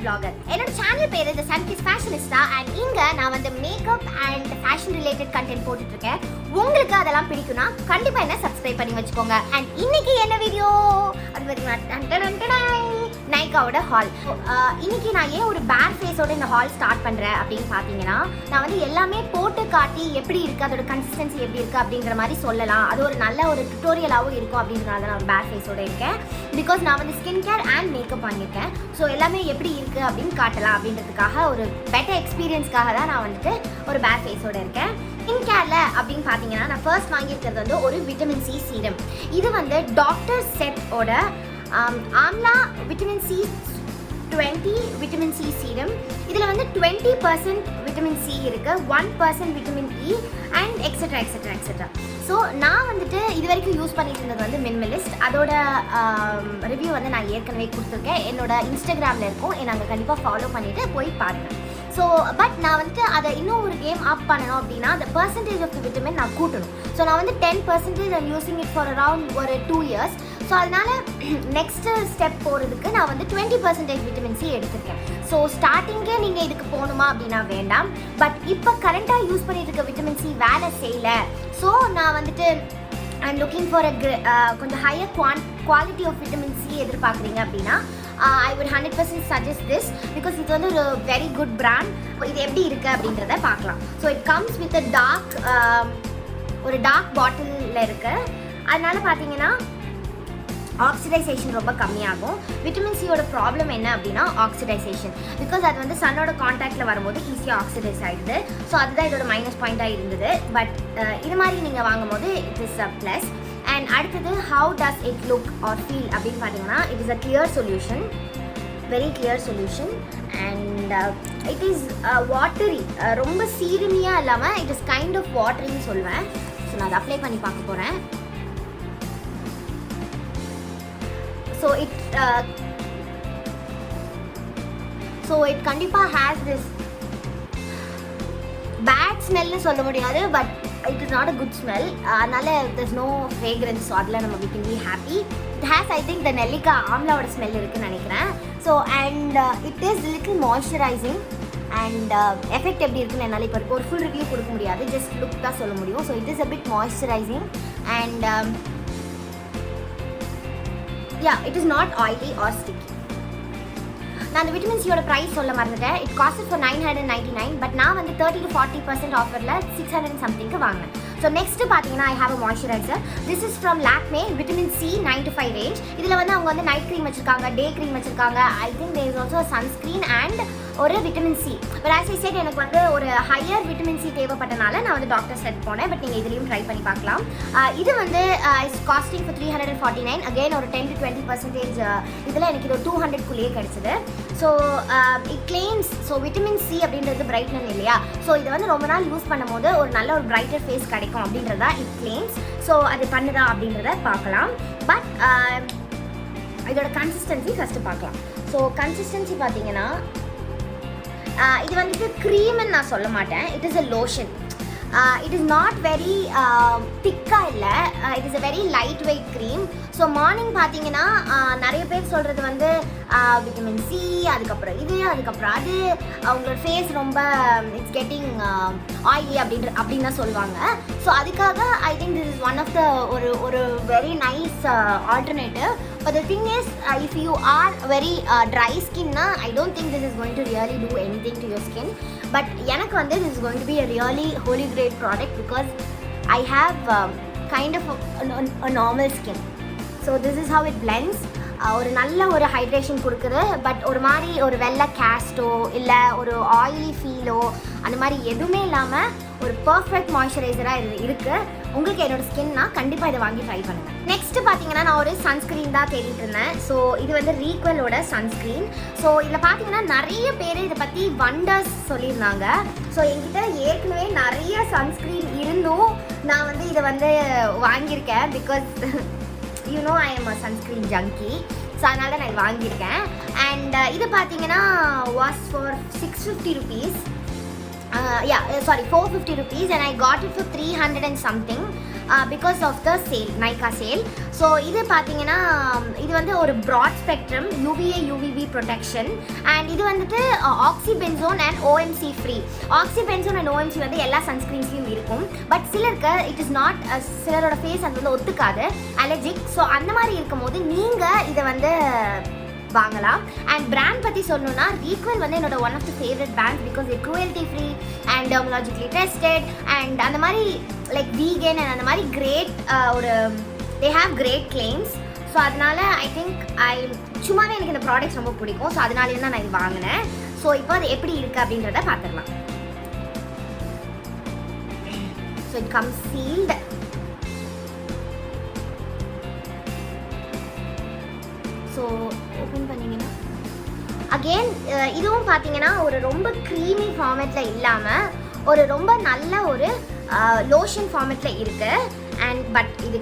vlogger. என்னோட channel பேரு The Sunkissed Fashionista and இங்க நான் வந்து makeup and fashion related content போட்டுட்டு இருக்கேன். உங்களுக்கு அதெல்லாம் பிடிக்கும்னா கண்டிப்பா என்ன சப்ஸ்கிரைப் பண்ணி வச்சுக்கோங்க. and இன்னைக்கு என்ன வீடியோ அது பாத்தீங்கன்னா நைகாவோட ஹால். இன்னைக்கு நான் ஏன் ஒரு பேட் ஃபேஸோட இந்த ஹால் ஸ்டார்ட் பண்றேன் அப்படின்னு பாத்தீங்கன்னா, நான் வந்து எல்லாமே போட்டு காட்டி எப்படி இருக்கு, அதோட கன்சிஸ்டன்சி எப்படி இருக்கு அப்படிங்கிற மாதிரி சொல்லலாம். அது ஒரு நல்ல ஒரு டுட்டோரியலாகவும் இருக்கும் அப்படின்றனால நான் ஒரு பேட் ஃபேஸோட இருக்கேன். பிகாஸ் நான் வந்து ஸ்கின் கேர் அண்ட் மேக்கப் பண்ணியிருக்கேன். ஸோ எல்லாமே எப்படி இருக்குது அப்படின்னு காட்டலாம் அப்படின்றதுக்காக ஒரு பெட்டர் எக்ஸ்பீரியன்ஸ்க்காக தான் நான் வந்துட்டு ஒரு பேட் ஃபேஸோட இருக்கேன். ஸ்கின் கேரில் அப்படின்னு பார்த்தீங்கன்னா நான் ஃபர்ஸ்ட் வாங்கியிருக்கிறது வந்து ஒரு விட்டமின் சி சீரம். இது வந்து டாக்டர் செட்டோட amla vitamin C 20 vitamin C serum. இதில் வந்து 20% விட்டமின் சி இருக்குது, 1% vitamin E and etcetera etcetera etcetera. So நான் வந்துட்டு இது வரைக்கும் யூஸ் பண்ணிட்டு இருந்தது வந்து மினிமலிஸ்ட். அதோட ரிவ்யூ வந்து நான் ஏற்கனவே கொடுத்துருக்கேன், என்னோட இன்ஸ்டாகிராமில் இருக்கும். என்னை அங்கே கண்டிப்பாக ஃபாலோ பண்ணிவிட்டு போய் பாருங்கள். ஸோ பட் நான் வந்துட்டு அதை இன்னும் ஒரு கேம் அப் பண்ணணும் அப்படின்னா அந்த பர்சன்டேஜ் ஆஃப் தி விட்டமின் நான் கூட்டணும். ஸோ நான் வந்து 10% I'm using it for around ஒரு 2 years. ஸோ அதனால் நெக்ஸ்ட்டு ஸ்டெப் போகிறதுக்கு நான் வந்து 20% விட்டமின் சி எடுத்திருக்கேன். ஸோ ஸ்டார்டிங்கே நீங்கள் இதுக்கு போகணுமா அப்படின்னா வேண்டாம். பட் இப்போ கரண்ட்டாக யூஸ் பண்ணிட்டு இருக்க விட்டமின் சி வேலை செய்யலை. ஸோ நான் வந்துட்டு ஐம் லுக்கிங் ஃபார் கொஞ்சம் higher quality of vitamin C எதிர்பார்க்குறீங்க அப்படின்னா I would 100% suggest this because இது வந்து ஒரு வெரி குட் பிராண்ட். இது எப்படி இருக்குது அப்படின்றத பார்க்கலாம். ஸோ இட் கம்ஸ் வித் ஒரு டார்க் பாட்டிலில் இருக்குது. அதனால் பார்த்தீங்கன்னா ஆக்சிடைசேஷன் ரொம்ப கம்மியாகும். விட்டமின் சியோட ப்ராப்ளம் என்ன அப்படின்னா ஆக்சிடைசேஷன். பிகாஸ் அது வந்து சன்னோட கான்டாக்டில் வரும்போது ஈஸியாக ஆக்சிடைஸ் ஆகிடுது. ஸோ அதுதான் இதோட மைனஸ் பாயிண்ட்டாக இருந்தது. பட் இது மாதிரி நீங்கள் வாங்கும் போது it is a plus. And அடுத்தது how does it look or feel அப்படின்னு பார்த்தீங்கன்னா it is a clear solution, very clear solution. And it is watery, ரொம்ப சீரமியாக இல்லாமல் இட் இஸ் கைண்ட் ஆஃப் வாட்டரின்னு சொல்லுவேன். ஸோ நான் அதை அப்ளை பண்ணி பார்க்க போகிறேன். ஸோ இட் கண்டிப்பாக ஹேஸ் திஸ் பேட் ஸ்மெல்னு சொல்ல முடியாது, but it is not a good smell. அதனால there's no fragrance. ஸோ அதில் நம்ம we can be happy. It has I think the நெல்லிக்காய் ஆம்லாவோட ஸ்மெல் இருக்குன்னு நினைக்கிறேன். So and it is little moisturizing and effect எப்படி இருக்குன்னு என்னால் இப்போ ஒரு ஃபுல் ரிவ்யூ கொடுக்க முடியாது, ஜஸ்ட் லுக் தான் சொல்ல முடியும். So it is a bit moisturizing and yeah, it is not oily or sticky. நான் அந்த விட்டமின் சியோட ப்ரைஸ் சொல்ல மறந்துட்டேன். இட் காஸ்ட் ஃபார் 999, பட் நான் வந்து 30 to 40% ஆஃபரில் 600 சம்திங்க்கு வாங்கினேன். ஸோ நெக்ஸ்ட்டு பார்த்தீங்கன்னா I have a moisturiser. This is from Lakme vitamin C 9 to 5 range. இதில் வந்து அவங்க வந்து நைட் க்ரீம் வச்சுருக்காங்க, டே க்ரீம் வச்சுருக்காங்க. I think there is also sunscreen and ஒரு vitamin C. But as I said எனக்கு வந்து ஒரு ஹையர் விட்டமின் சி தேவைப்பட்டனால நான் வந்து டாக்டர் செட் போனேன். பட் நீங்கள் இதுலேயும் ட்ரை பண்ணி பார்க்கலாம். இது வந்து இட்ஸ் காஸ்டிங் ஃபார் 349. அகெயின் ஒரு 10 to 20% இதில் எனக்கு இது ஒரு 200க்குள்ளேயே கிடச்சிது. So it claims, so vitamin C அப்படின்றது பிரைட்னன் இல்லையா? ஸோ இதை வந்து ரொம்ப நாள் யூஸ் பண்ணும்போது ஒரு நல்ல ஒரு பிரைட்டர் ஃபேஸ் கிடைக்கும் அப்படின்றதா இட் கிளைம்ஸ். ஸோ அது பண்ணுதா அப்படின்றத பார்க்கலாம். பட் இதோட கன்சிஸ்டன்சி ஃபஸ்ட்டு பார்க்கலாம். ஸோ கன்சிஸ்டன்சி பார்த்தீங்கன்னா இது வந்துட்டு க்ரீம்னு நான் சொல்ல மாட்டேன். It is a lotion. It is not very திக்காக இல்லை, it is a very light weight cream. So morning பார்த்தீங்கன்னா நிறைய பேர் சொல்கிறது வந்து விட்டமின் சி, அதுக்கப்புறம் இது, அதுக்கப்புறம் அது, அவங்களோட ஃபேஸ் ரொம்ப இட்ஸ் கெட்டிங் ஆயிலி அப்படின்னு தான் சொல்லுவாங்க. ஸோ அதுக்காக I think this is one of the ஒரு very nice alternative. But the thing is, if you are very dry skin na, I don't think this is going to really do anything to your skin. But எனக்கு வந்து this is going to be a really holy grade product because I have kind of a normal skin. So this is how it blends. ஒரு நல்ல ஒரு hydration கொடுக்குது. But ஒரு மாதிரி ஒரு வெள்ளை கேஸ்டோ இல்லை ஒரு ஆயிலி ஃபீலோ அந்த மாதிரி எதுவுமே இல்லாமல் ஒரு பர்ஃபெக்ட் மாய்ஸ்சரைசராக இருக்குது. உங்களுக்கு என்னோட ஸ்கின்னா கண்டிப்பாக இதை வாங்கி ட்ரை பண்ணுங்கள். நெக்ஸ்ட்டு பார்த்தீங்கன்னா நான் ஒரு சன்ஸ்க்ரீன் தான் தேடிட்டு இருந்தேன். ஸோ இது வந்து ரீக்வலோட சன்ஸ்க்ரீன். ஸோ இதில் பார்த்தீங்கன்னா நிறைய பேர் இதை பற்றி வண்டர்ஸ் சொல்லியிருந்தாங்க. ஸோ என்கிட்ட ஏற்கனவே நிறைய சன்ஸ்க்ரீன் இருந்தும் நான் வந்து இதை வந்து வாங்கியிருக்கேன். Because you know I am a sunscreen Zengi. So அதனால நான் இது வாங்கியிருக்கேன். அண்ட் இது பார்த்தீங்கன்னா was for 650 rupees. 450 rupees and I got it for 300 and something. Because of the sale, Nykaa sale. So இது பார்த்தீங்கன்னா இது வந்து ஒரு broad spectrum UVA UVB protection. And இது வந்துட்டு oxybenzone and OMC free. Oxybenzone and OMC வந்து எல்லா சன்ஸ்க்ரீன்ஸ்லையும் இருக்கும். பட் சிலருக்கு இட் இஸ் நாட், சிலரோட ஃபேஸ் அது வந்து ஒத்துக்காது, அலர்ஜிக். ஸோ அந்த மாதிரி இருக்கும் போது நீங்கள் இதை வந்து வாங்கலாம். அண்ட் பிராண்ட் பற்றி சொல்லணும்னா ரீக்வெல் வந்து என்னோட one of the favourite brand because இது cruelty free and dermatologically tested and அந்த மாதிரி லைக் வீகன் அண்ட் அந்த மாதிரி கிரேட் ஒரு they have great claims. So அதனால ஐ திங்க் சும்மாவே எனக்கு இந்த ப்ராடக்ட்ஸ் ரொம்ப பிடிக்கும். ஸோ அதனால தான் நான் இது வாங்கினேன். ஸோ இப்போ அது எப்படி இருக்குது அப்படின்றத பார்த்துடலாம். So it comes sealed. So open பண்ணிங்கன்னா அகெயின் இதுவும் பார்த்தீங்கன்னா ஒரு ரொம்ப க்ரீமி ஃபார்மேட்டில் இல்லாமல் ஒரு ரொம்ப நல்ல ஒரு லோஷன் ஃபார்மேட்டில் இருக்குது. அண்ட் பட் இது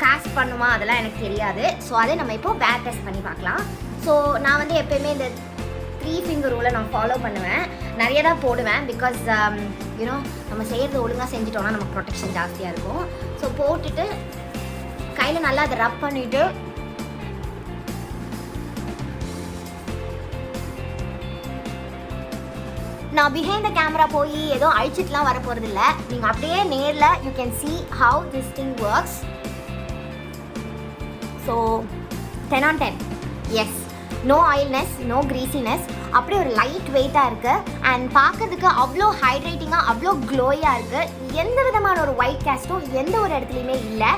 காஸ்ட் பண்ணுமா அதெல்லாம் எனக்கு தெரியாது. ஸோ அதை நம்ம இப்போது வேர் டெஸ்ட் பண்ணி பார்க்கலாம். ஸோ நான் வந்து எப்போயுமே இந்த 3 finger ரூலை நான் ஃபாலோ பண்ணுவேன். நிறைய தான் போடுவேன் பிகாஸ் யூனோ நம்ம செய்கிறது ஒழுங்காக செஞ்சிட்டோம்னா நமக்கு ப்ரொடெக்ஷன் ஜாஸ்தியாக இருக்கும். ஸோ போட்டுட்டு கையில் நல்லா அதை ரப் பண்ணிவிட்டு நான் பிஹைண்ட் த கேமரா போய் ஏதோ அழிச்சிட்டுலாம் வர போகிறது இல்லை. நீங்கள் அப்படியே நேரில் you can see how this thing works. So 10 on 10. Yes, no oiliness, no greasiness, அப்படியே ஒரு லைட் வெயிட்டாக இருக்குது. அண்ட் பார்க்கறதுக்கு அவ்வளோ ஹைட்ரேட்டிங்காக அவ்வளோ க்ளோயாக இருக்குது. எந்த விதமான ஒரு ஒயிட் கேஸ்ட்டும் எந்த ஒரு இடத்துலையுமே இல்லை.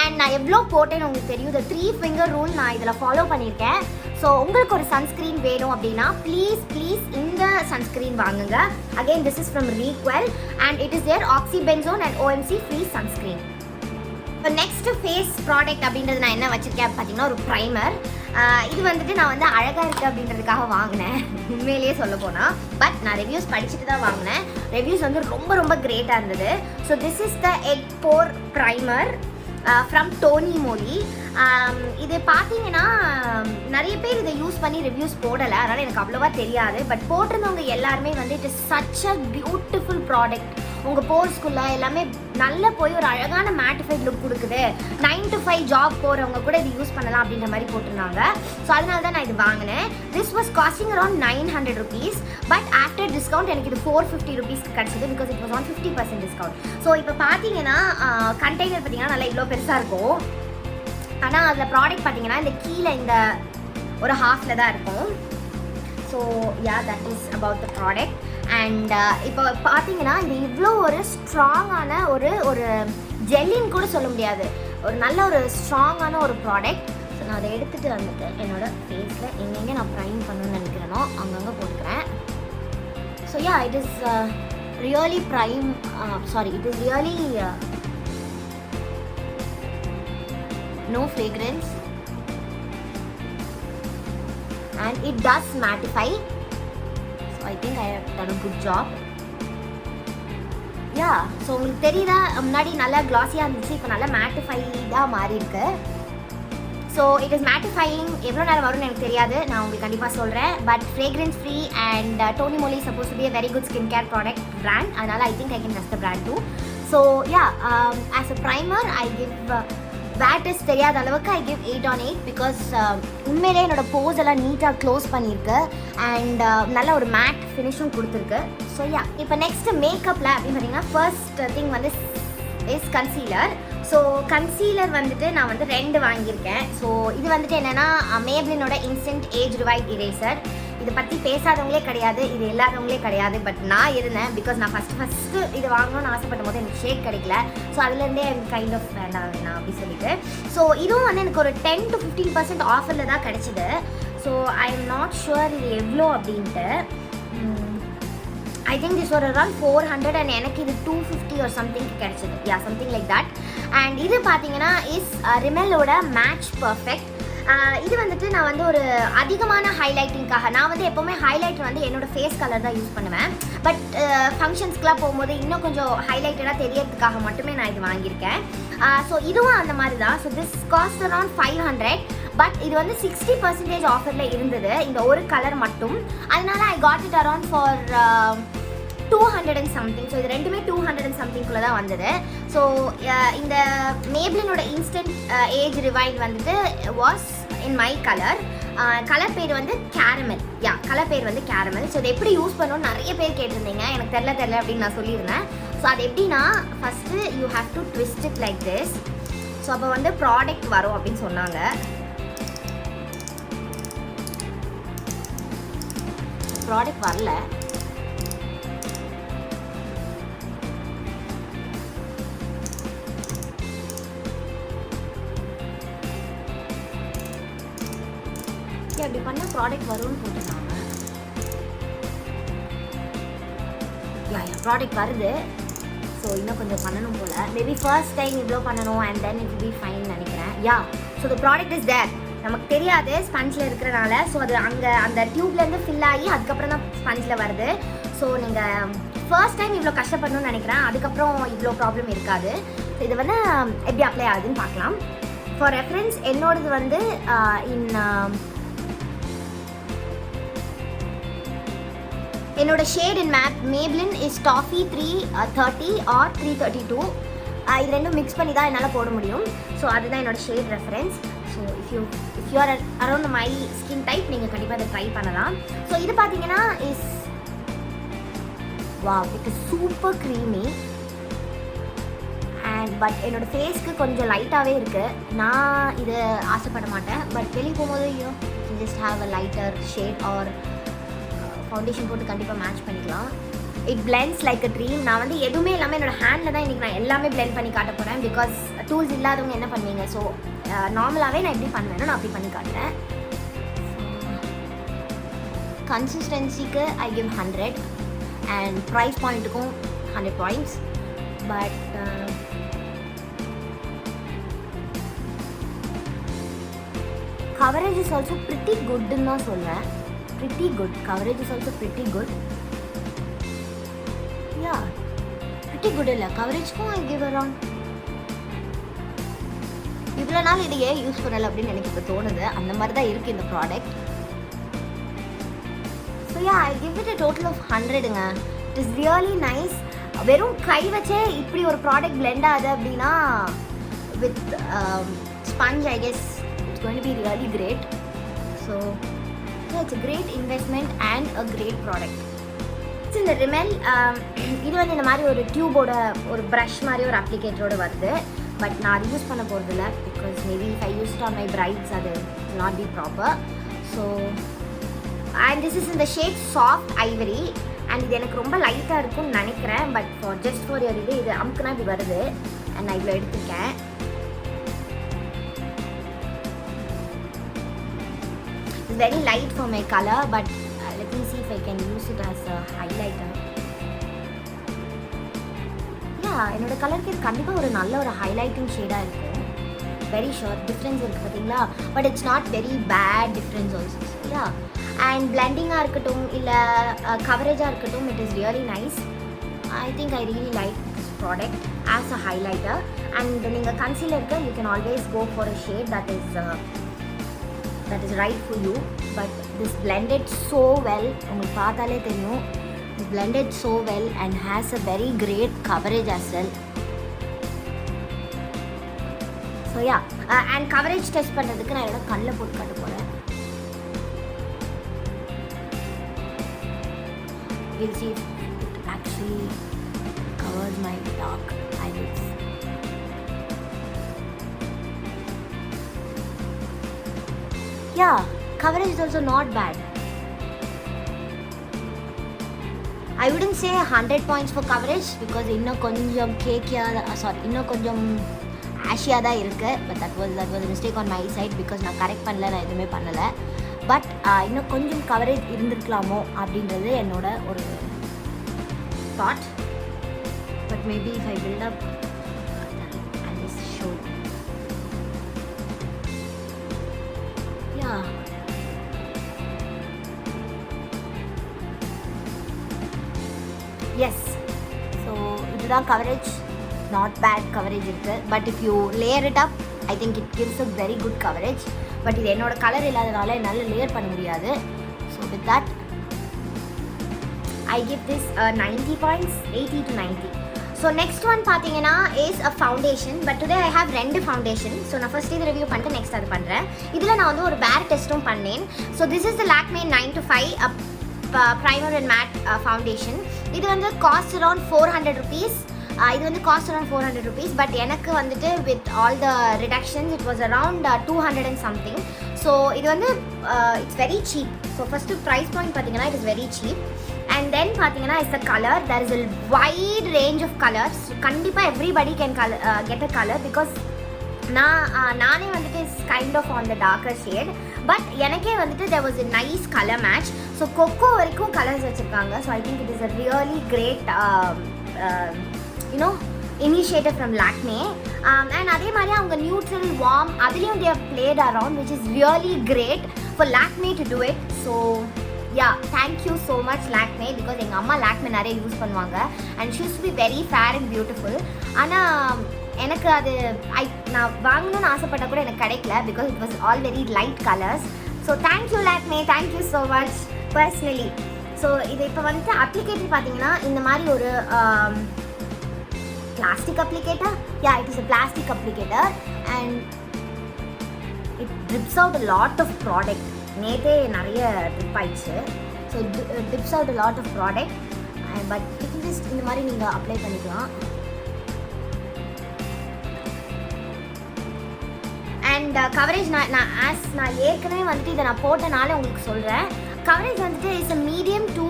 அண்ட் நான் எவ்வளோ போட்டேன்னு உங்களுக்கு தெரியும். இந்த 3 finger ரூல் நான் இதில் ஃபாலோ பண்ணியிருக்கேன். ஸோ உங்களுக்கு ஒரு சன்ஸ்க்ரீன் வேணும் அப்படின்னா ப்ளீஸ் இந்த சன்ஸ்க்ரீன் வாங்குங்க. Again this is from Re'equil and it is their oxybenzone and OMC free sunscreen. இப்போ நெக்ஸ்ட்டு ஃபேஸ் ப்ராடக்ட் அப்படின்றது நான் என்ன வச்சுருக்கேன் பார்த்தீங்கன்னா ஒரு ப்ரைமர். இது வந்துட்டு நான் வந்து அழகாக இருக்குது அப்படின்றதுக்காக வாங்கினேன் உண்மையிலேயே சொல்ல போனால். பட் நான் ரிவ்யூஸ் படிச்சுட்டு தான் வாங்கினேன். ரிவ்யூஸ் வந்து ரொம்ப ரொம்ப கிரேட்டாக இருந்தது. So this is the egg pore primer from Tony Moly. இது பார்த்தீங்கன்னா நிறைய பேர் இதை யூஸ் பண்ணி ரிவ்யூஸ் போடலை, அதனால் எனக்கு அவ்வளோவா தெரியாது. பட் போட்டிருந்தவங்க எல்லாருமே வந்து it is such a beautiful product. உங்கள் போர்ஸ்குள்ளே எல்லாமே நல்லா போய் ஒரு அழகான மேட்டிஃபைட் லுக் கொடுக்குது. 9 to 5 ஜாப் போகிறவங்க கூட இது யூஸ் பண்ணலாம் அப்படின்ற மாதிரி போட்டிருந்தாங்க. ஸோ அதனால தான் நான் இது வாங்கினேன். This was costing around 900 rupees. But after discount எனக்கு இது 450 rupeesக்கு கிடச்சிது because it was on 50% discount. So இப்போ பார்த்தீங்கன்னா கண்டெய்னர் பார்த்தீங்கன்னா நல்லா இவ்வளோ பெருசாக இருக்கும். ஆனால் அதில் ப்ராடக்ட் பார்த்தீங்கன்னா இந்த கீழே இந்த ஒரு ஹாஃபில் தான் இருக்கும். So that is about the product. And இப்போ பார்த்தீங்கன்னா இது இவ்வளோ ஒரு ஸ்ட்ராங்கான ஒரு ஜெல்லின்னு கூட சொல்ல முடியாது, ஒரு நல்ல ஒரு ஸ்ட்ராங்கான ஒரு ப்ராடக்ட். ஸோ நான் அதை எடுத்துகிட்டு வந்துட்டு என்னோடய ஃபேஸில் எங்கெங்கே நான் ப்ரைம் பண்ணணும்னு நினைக்கிறேனோ அங்கங்கே போட்டுக்கிறேன். So it is really prime, it is really no fragrance and it does mattify. So I think I have done a good job. So உங்களுக்கு தெரியுதா, முன்னாடி நல்லா கிளாஸியாக இருந்துச்சு, இப்போ நல்லா மேட்டிஃபைடாக மாறி இருக்கு. So it is mattifying. எவ்வளோ நேரம் வரும்னு எனக்கு தெரியாது, நான் உங்களுக்கு கண்டிப்பாக சொல்கிறேன். But fragrance free and Tony Moly suppose to be a very good skin care product brand. அதனால் I think I can trust the brand too. So as a primer I give weight test தெரியாத அளவுக்கு ஐ give 8 on 8 because உண்மையிலே என்னோட போஸ் எல்லாம் நீட்டாக close பண்ணியிருக்கு and நல்ல ஒரு மேட் ஃபினிஷும் கொடுத்துருக்கு. ஸோ இப்போ நெக்ஸ்ட்டு மேக்கப்பில் அப்படின்னு பார்த்தீங்கன்னா ஃபர்ஸ்ட் திங் வந்து இஸ் கன்சீலர். ஸோ கன்சீலர் வந்துட்டு நான் வந்து 2 வாங்கியிருக்கேன். ஸோ இது வந்துட்டு என்னென்னா மேப்ளினோட இன்ஸ்டன்ட் ஏஜ் ரிவைட் இரேசர். இதை பற்றி பேசாதவங்களே கிடையாது, இது இல்லாதவங்களே கிடையாது. பட் நான் இருந்தேன் பிகாஸ் நான் ஃபஸ்ட்டு இது வாங்கணும்னு ஆசைப்படும் போது எனக்கு ஷேக் கிடைக்கல. ஸோ அதுலேருந்தே எனக்கு கைண்ட் ஆஃப் வேண்டாம் அப்படி சொல்லிட்டு. ஸோ இதுவும் வந்து எனக்கு ஒரு 10 to 15% ஆஃபரில் தான் கிடச்சிது. So I am not sure இது எவ்வளோ அப்படின்ட்டு. ஐ திங்க் திஸ் ஒரு அரௌண்ட் 400 அண்ட் எனக்கு இது 250 or சம்திங் கிடச்சிது. Something like that. அண்ட் இது பார்த்தீங்கன்னா இஸ் ரிமெலோட மேட்ச் பர்ஃபெக்ட். இது வந்துட்டு நான் வந்து ஒரு அதிகமான ஹைலைட்டிங்காக, நான் வந்து எப்போவுமே ஹைலைட்டர் வந்து என்னோடய ஃபேஸ் கலர் தான் யூஸ் பண்ணுவேன். பட் ஃபங்க்ஷன்ஸ்க்குலாம் போகும்போது இன்னும் கொஞ்சம் ஹைலைட்டடாக தெரியறதுக்காக மட்டுமே நான் இது வாங்கியிருக்கேன். ஸோ இதுவும் அந்த மாதிரி தான். So this cost around 500. But இது வந்து 60% ஆஃபரில் இருந்தது இந்த ஒரு கலர் மட்டும். அதனால I got it around for 200 and something. So இது ரெண்டுமே 200 and somethingக்குள்ளே தான் வந்தது. ஸோ இந்த மேப்ளினோட இன்ஸ்டன்ட் ஏஜ் ரிவைண்ட் வந்துட்டு was in my colour. Colour பேர் வந்து கேரமல். கலர் பேர் வந்து கேரமல். ஸோ இதை எப்படி யூஸ் பண்ணணும்னு நிறைய பேர் கேட்டிருந்தீங்க. எனக்கு தெரில அப்படின்னு நான் சொல்லியிருந்தேன். ஸோ அது எப்படின்னா first you have to twist it like this. So அப்போ வந்து ப்ராடக்ட் வரும் அப்படின்னு சொன்னாங்க. ப்ராடக்ட் வரல. அப்படி பண்ணால் ப்ராடக்ட் வரும்னு போட்டுருந்தாங்க. ப்ராடக்ட் வருது. ஸோ இன்னும் கொஞ்சம் பண்ணணும் போல். மேபி ஃபர்ஸ்ட் டைம் இவ்வளோ பண்ணணும் and then it be fine நினைக்கிறேன். So the product is there. நமக்கு தெரியாது ஸ்பஞ்சில் இருக்கிறனால. ஸோ அது அங்கே அந்த டியூப்லேருந்து ஃபில் ஆகி அதுக்கப்புறம் தான் ஸ்பஞ்சில் வருது. ஸோ நீங்கள் ஃபர்ஸ்ட் டைம் இவ்வளோ கஷ்டப்படணும்னு நினைக்கிறேன். அதுக்கப்புறம் இவ்வளோ ப்ராப்ளம் இருக்காது. ஸோ இது வந்து எப்படி அப்ளை ஆகுதுன்னு பார்க்கலாம். ஃபார் ரெஃபரன்ஸ் என்னோடது வந்து என்னோட shade in Maybelline is toffee 330 or 332. இது ரெண்டும் மிக்ஸ் பண்ணி தான் என்னால் போட முடியும். ஸோ அதுதான் என்னோட shade reference. So if you are around my skin type நீங்கள் கண்டிப்பாக அதை ட்ரை பண்ணலாம். ஸோ இது பார்த்தீங்கன்னா it is super creamy and but என்னோடய ஃபேஸ்க்கு கொஞ்சம் லைட்டாகவே இருக்குது. நான் இது ஆசைப்பட மாட்டேன். பட் வெளியே போகும்போது you just have a lighter shade or foundation போட்டு கண்டிப்பாக மேட்ச் பண்ணிக்கலாம். It blends like a dream. நான் வந்து எதுவுமே இல்லாமல் என்னோட ஹேண்டில் தான் இன்றைக்கி நான் எல்லாமே பிளெண்ட் பண்ணி காட்ட போகிறேன். பிகாஸ் டூல்ஸ் இல்லாதவங்க என்ன பண்ணுவீங்க. ஸோ நார்மலாகவே நான் எப்படி பண்ணுவேனோ நான் அப்படி பண்ணி காட்டுறேன். கன்சிஸ்டன்சிக்கு ஐ கிவ் 100 அண்ட் ப்ரைஸ் பாயிண்ட்டுக்கும் 100 points. But coverage is also pretty good ன்னு தான் சொல்வேன். pretty good. Coverage is also pretty good. pretty good இல்லை கவரேஜ்க்கும் I give around. இவ்வளோ நாள் இதையே யூஸ் பண்ணலை அப்படின்னு எனக்கு இப்போ தோணுது. அந்த மாதிரி தான் இருக்குது இந்த product. So I give it a total of 100ங்க. It is really nice. வெறும் கை வச்சே இப்படி ஒரு ப்ராடக்ட் பிளெண்ட் ஆகுது அப்படின்னா with sponge I guess it's going to be really great. So it's a great investment and a great product. இந்த ரிமெல் இது வந்து இந்த மாதிரி ஒரு டியூபோட ஒரு ப்ரஷ் மாதிரி ஒரு அப்ளிகேட்டரோடு வருது. பட் நான் அது யூஸ் பண்ண போகிறதில்ல. Because maybe if I use on my brights அது not be proper. So and this is இந்த ஷேட் சாஃப்ட் ஐவரி அண்ட் இது எனக்கு ரொம்ப லைட்டாக இருக்கும்னு நினைக்கிறேன். பட் ஜஸ்ட் ஃபார் யுவர் இது அமுக்குனா இப்படி வருது அண்ட் நான் இவ்வளோ எடுத்துருக்கேன். It's very light for my color, but let me see if I can use it as a highlighter. என்னோட கலருக்கு இது கண்டிப்பாக ஒரு நல்ல ஒரு ஹைலைட்டிங் ஷேடாக இருக்கும். வெரி ஷோர் டிஃப்ரென்ஸ் இருக்குது பார்த்தீங்களா. But it's not very bad difference also. And பிளெண்டிங்காக இருக்கட்டும் இல்லை கவரேஜாக இருக்கட்டும் it is really nice. I think I really like this product as a highlighter. And நீங்கள் கன்சீலருக்கு you can always go for a shade that is right for you. But this blended so well. உங்களுக்கு பார்த்தாலே தெரியும். This blended so well and has a very great coverage as well. So and coverage test பண்ணுறதுக்கு நான் என்னோட கண்ணில் போட்டு காட்ட போகிறேன். We'll see if it actually covers my dark eyelids. Coverage is also not bad. I wouldn't say 100 points for coverage because இன்னும் கொஞ்சம் இன்னும் கொஞ்சம் ஆஷியாக தான் இருக்குது. But that was a mistake on my side because நான் கரெக்ட் பண்ணல, நான் எதுவுமே பண்ணலை. பட் இன்னும் கொஞ்சம் கவரேஜ் இருந்திருக்கலாமோ அப்படின்றது என்னோட ஒரு thought. But maybe if I build up I'll just show. Yes. So இதுதான் கவரேஜ். நாட் பேட் கவரேஜ் இருக்குது. But if you layer it up I think it gives a very good coverage. பட் இது என்னோட colour இல்லாதனால என்னால் layer பண்ண முடியாது. So with that I give this 90 points, 80 to 90. So next one பார்த்தீங்கன்னா is a foundation, but today I have ரெண்டு foundation. So நான் first இது ரிவ்யூ பண்ணிட்டு next அது பண்ணுறேன். இதில் நான் வந்து ஒரு பேர் டெஸ்ட்டும் பண்ணேன். So this is the Lakme 9 to 5 primer and matte foundation. இது வந்து cost around 400 rupees. இது வந்து cost around 400 rupees, but எனக்கு வந்துட்டு with all the reductions it was around 200 and something. So இது வந்து it's very cheap. So first price point பார்த்தீங்கன்னா it is very cheap. And then பார்த்தீங்கன்னா is the color. There is a wide range of colors. கண்டிப்பாக everybody can get a color because நானே வந்துட்டு is kind of on the darker shade. But எனக்கே வந்துட்டு there was a nice color match. So kho kho வரைக்கும் colours வச்சுருக்காங்க. So I think it is a really great initiative from Lakme. And அதே மாதிரி அவங்க neutral, warm அதுலேயும் they have played around, which is really great for Lakme to do it. So yeah, thank you so much Lakme, because எங்கள் அம்மா Lakme நிறைய use பண்ணுவாங்க and she used to be very fair and beautiful. ஆனால் எனக்கு அது நான் வாங்கணும்னு ஆசைப்பட்ட கூட எனக்கு கிடைக்கல because it was all very light colors. So thank you Lakme, thank you so much personally. So இது இப்போ வந்துட்டு அப்ளிகேட்டர் பார்த்தீங்கன்னா இந்த மாதிரி ஒரு plastic applicator. Yeah, it is a plastic applicator and it drips out a lot of product. நேத்தே நிறைய trip ஆயிடுச்சு. So trips out a lot of product, but you can just இந்த மாதிரி நீங்கள் அப்ளை பண்ணிக்கலாம். அண்ட் கவரேஜ் நான் ஏற்கனவே வந்துட்டு இதை நான் போட்டனால உங்களுக்கு சொல்கிறேன். கவரேஜ் வந்துட்டு is a medium to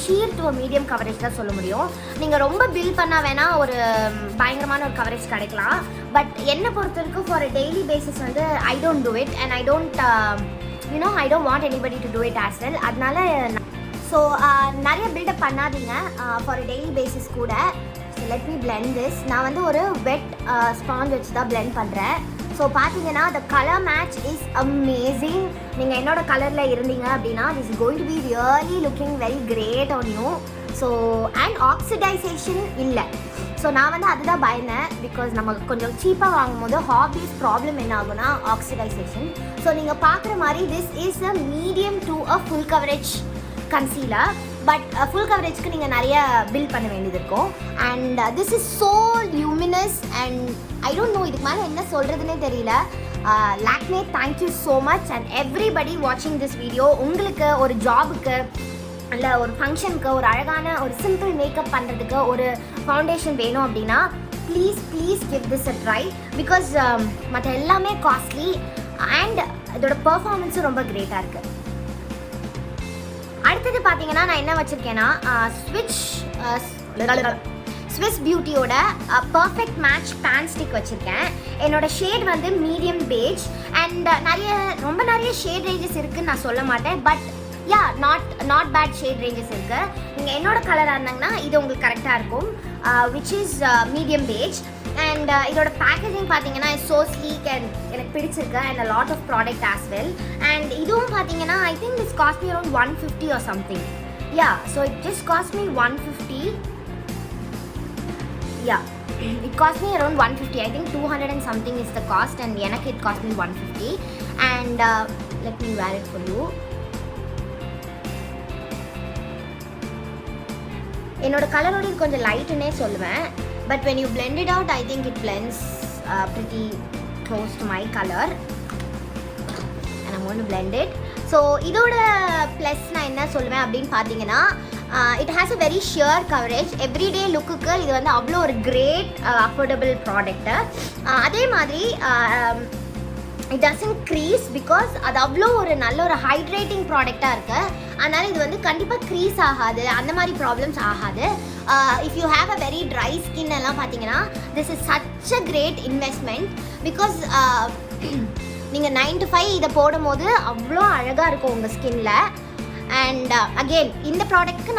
sheer to a medium coverage தான் சொல்ல முடியும். நீங்கள் ரொம்ப பில் பண்ணால் வேணால் ஒரு பயங்கரமான ஒரு கவரேஜ் கிடைக்கலாம். பட் என்னை பொறுத்த வரைக்கும் ஃபார் அ டெய்லி பேசிஸ் வந்து I don't do it and I don't I don't want anybody to do it as well. அதனால ஸோ நிறைய பில்டப் பண்ணாதீங்க ஃபார் அ டெய்லி பேசிஸ் கூட. So let me blend this. நான் வந்து ஒரு வெட் sponge வச்சு தான் பிளெண்ட் பண்ணுறேன். ஸோ பார்த்தீங்கன்னா the color match is amazing. நீங்கள் என்னோட கலரில் இருந்தீங்க அப்படின்னா this is going to be really looking very great on you. So and oxidisation இல்லை. ஸோ நான் வந்து அதுதான் பயந்தேன் பிகாஸ் நம்ம கொஞ்சம் சீப்பாக வாங்கும்போது ஹாபிஸ் ப்ராப்ளம் என்ன ஆகுனா ஆக்சிடைசேஷன். ஸோ நீங்கள் பார்க்குற மாதிரி this is a medium to a full coverage concealer. But full கவரேஜ்க்கு நீங்கள் நிறைய பில் பண்ண வேண்டியது இருக்கும். And this is so luminous and I don't know இதுக்கு மேலே என்ன சொல்கிறதுனே தெரியல. Lakme, thank you so much. And everybody வாட்சிங் திஸ் வீடியோ, உங்களுக்கு ஒரு ஜாபுக்கு இல்லை ஒரு ஃபங்க்ஷனுக்கு ஒரு அழகான ஒரு சிம்பிள் மேக்கப் பண்ணுறதுக்கு ஒரு ஃபவுண்டேஷன் வேணும் அப்படின்னா please give this a try because மற்ற எல்லாமே காஸ்ட்லி அண்ட் இதோட பர்ஃபார்மன்ஸும் ரொம்ப கிரேட்டாக இருக்குது. அடுத்தது பார்த்தீங்கன்னா நான் என்ன வச்சுருக்கேன்னா ஸ்விஸ் பியூட்டியோட பர்ஃபெக்ட் மேட்ச் பேன் ஸ்டிக் வச்சுருக்கேன். என்னோட ஷேட் வந்து மீடியம் பேஜ் அண்ட் ரொம்ப நிறைய ஷேட் ரேஞ்சஸ் இருக்குதுன்னு நான் சொல்ல மாட்டேன். But yeah not bad shade ranges இருக்குது. நீங்கள் என்னோட கலராக இருந்தாங்கன்னா இது உங்களுக்கு கரெக்டாக இருக்கும், which is medium beige. And இதோட பேக்கேஜிங் பார்த்தீங்கன்னா ஸோ ஸ்லீக் அண்ட் எனக்கு பிடிச்சிருக்கு and a lot of product as well. And இதுவும் பார்த்தீங்கன்னா I think this cost me around 150 or something. Yeah, so it just cost me 150. Yeah, it cost me around 150. I think 200 and something is the cost and எனக்கு it cost me 150. And let me wear it for you. என்னோட கலரோட இது கொஞ்சம் லைட்டுன்னே சொல்லுவேன். But when you blend it out, I think it blends pretty close to my color. And I'm going to blend it. So இதோட plus நான் என்ன சொல்லுவேன் அப்படின்னு பார்த்தீங்கன்னா it has a very sheer coverage. Everyday லுக்குக்கு இது வந்து அவ்வளோ ஒரு கிரேட் அஃபோர்டபுள் ப்ராடக்ட்டு. அதே மாதிரி it doesn't crease because அது அவ்வளோ ஒரு நல்ல ஒரு ஹைட்ரேட்டிங் ப்ராடக்டாக இருக்குது. அதனால் இது வந்து கண்டிப்பாக க்ரீஸ் ஆகாது, அந்த மாதிரி ப்ராப்ளம்ஸ் ஆகாது. If you have a very dry skin எல்லாம் பார்த்தீங்கன்னா this is such a great investment because நீங்கள் 9 to 5 இதை போடும் போது அவ்வளோ அழகாக இருக்கும் உங்கள் ஸ்கின்னில். அண்ட் அகெயின் இந்த ப்ராடக்ட்க்கு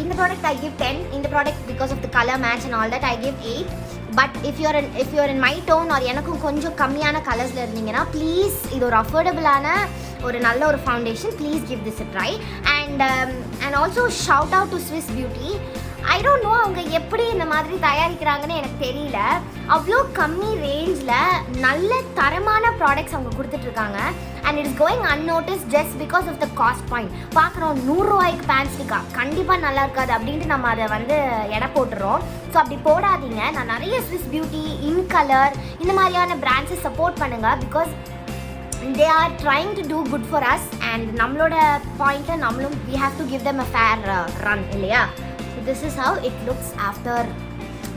இந்த ப்ராடக்ட் ஐ கிவ் 10. இந்த product because of the colour match and all that I give 8. But if you're in my tone or எனக்கும் கொஞ்சம் கம்மியான கலர்ஸில் இருந்தீங்கன்னா ப்ளீஸ் இது ஒரு அஃபோர்டபுளான ஒரு நல்ல ஒரு foundation. Please give this a try. And also shout out to Swiss beauty. I don't no அவங்க எப்படி இந்த மாதிரி தயாரிக்கிறாங்கன்னு எனக்கு தெரியல. அவ்வளோ கம்மி ரேஞ்சில் நல்ல தரமான ப்ராடக்ட்ஸ் அவங்க கொடுத்துட்ருக்காங்க. And it is going unnoticed just because of the cost point. பார்க்குறோம் 100 ரூபாய்க்கு பேண்ட் ஸ்டிக்கா, கண்டிப்பாக நல்லா இருக்காது அப்படின்ட்டு நம்ம அதை வந்து எடை போட்டுறோம். ஸோ அப்படி போடாதீங்க. நான் நிறைய ஸ்விஸ் பியூட்டி, இன் கலர் இந்த மாதிரியான பிராண்ட்ஸை சப்போர்ட் பண்ணுங்கள். Because they are trying to do good for us and நம்மளோட பாயிண்ட்ல நம்மளும் we have to give them a fair run இல்லையா? So this is how it looks after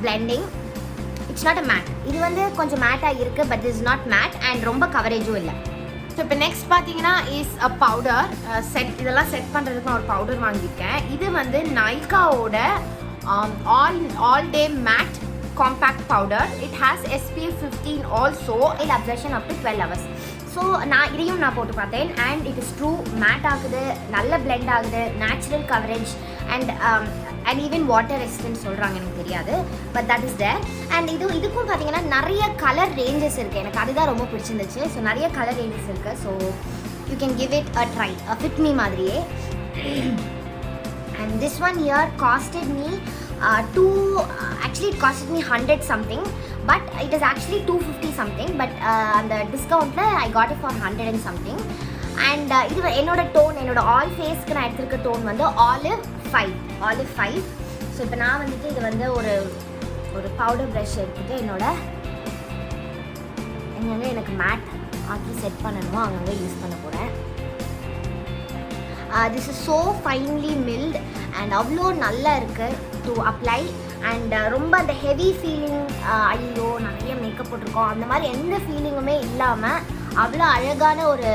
blending. It's not a matte. இது வந்து கொஞ்சம் மேட்டாக இருக்குது, but this is not matte and ரொம்ப கவரேஜும் இல்லை. ஸோ இப்போ நெக்ஸ்ட் பார்த்தீங்கன்னா இஸ் அ பவுடர் செட். இதெல்லாம் செட் பண்ணுறதுக்கு நான் ஒரு பவுடர் வாங்கியிருக்கேன். இது வந்து நைக்காவோட all day matte compact powder. It has SPF 15 also. Oil absorption up to 12 hours. So இதையும் நான் போட்டு பார்த்தேன் and it is true matte ஆகுது, நல்ல பிளெண்ட் ஆகுது, natural coverage and even water resistant சொல்கிறாங்க, எனக்கு தெரியாது, but that is there. And இதுக்கும் பார்த்தீங்கன்னா நிறைய கலர் ரேஞ்சஸ் இருக்குது. எனக்கு அதுதான் ரொம்ப பிடிச்சிருந்துச்சு. ஸோ நிறைய கலர் ரேஞ்சஸ் இருக்குது. So you can give it a try, Fit Me மாதிரியே. And this one here costed me actually it costed me 100 something, but it is actually 250 something, but on the discount I got it for 100 and something. And இது என்னோட tone, என்னோட all ஃபேஸ்க்கு நான் எடுத்துருக்க tone வந்து olive 5. So இப்போ நான் வந்துட்டு இது வந்து ஒரு பவுடர் ப்ரஷ் எடுத்துட்டு என்னோட எங்கெங்கே எனக்கு மேட் ஆக்கி செட் பண்ணணுமோ அங்கங்கே யூஸ் பண்ண போகிறேன். This is so finally milled and அவ்வளோ நல்லா இருக்குது டு அப்ளை. அண்ட் ரொம்ப அந்த ஹெவி ஃபீலிங், ஐயோ நிறைய மேக்கப் போட்டிருக்கோம் அந்த மாதிரி எந்த ஃபீலிங்குமே இல்லாமல் அவ்வளோ அழகான ஒரு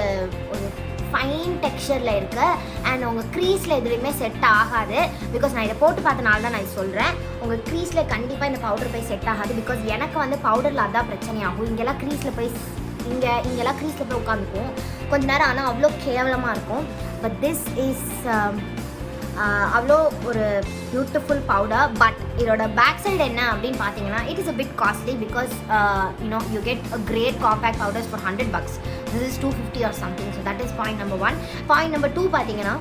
ஃபைன் டெக்ஸ்சரில் இருக்குது. அண்ட் உங்கள் க்ரீஸில் எதுவுமே செட் ஆகாது. பிகாஸ் நான் இதை போட்டு பார்த்தனால தான் நான் சொல்கிறேன். உங்கள் க்ரீஸில் கண்டிப்பாக இந்த பவுடர் போய் செட் ஆகாது. பிகாஸ் எனக்கு வந்து பவுடரில் அதான் பிரச்சனையாகும். இங்கெல்லாம் க்ரீஸில் போய் இங்கெல்லாம் க்ரீஸில் போய் உட்காந்துக்கும் கொஞ்ச நேரம், ஆனால் அவ்வளோ கேவலமாக இருக்கும். பட் திஸ் இஸ் அவ்வளோ ஒரு பியூட்டிஃபுல் பவுடர். பட் இதோட பேக் சைடு என்ன அப்படின்னு பார்த்தீங்கன்னா it is a bit costly because you get a great compact powders for $100. This is 250 or something. So that is point number 1. Point number 2 பார்த்தீங்கன்னா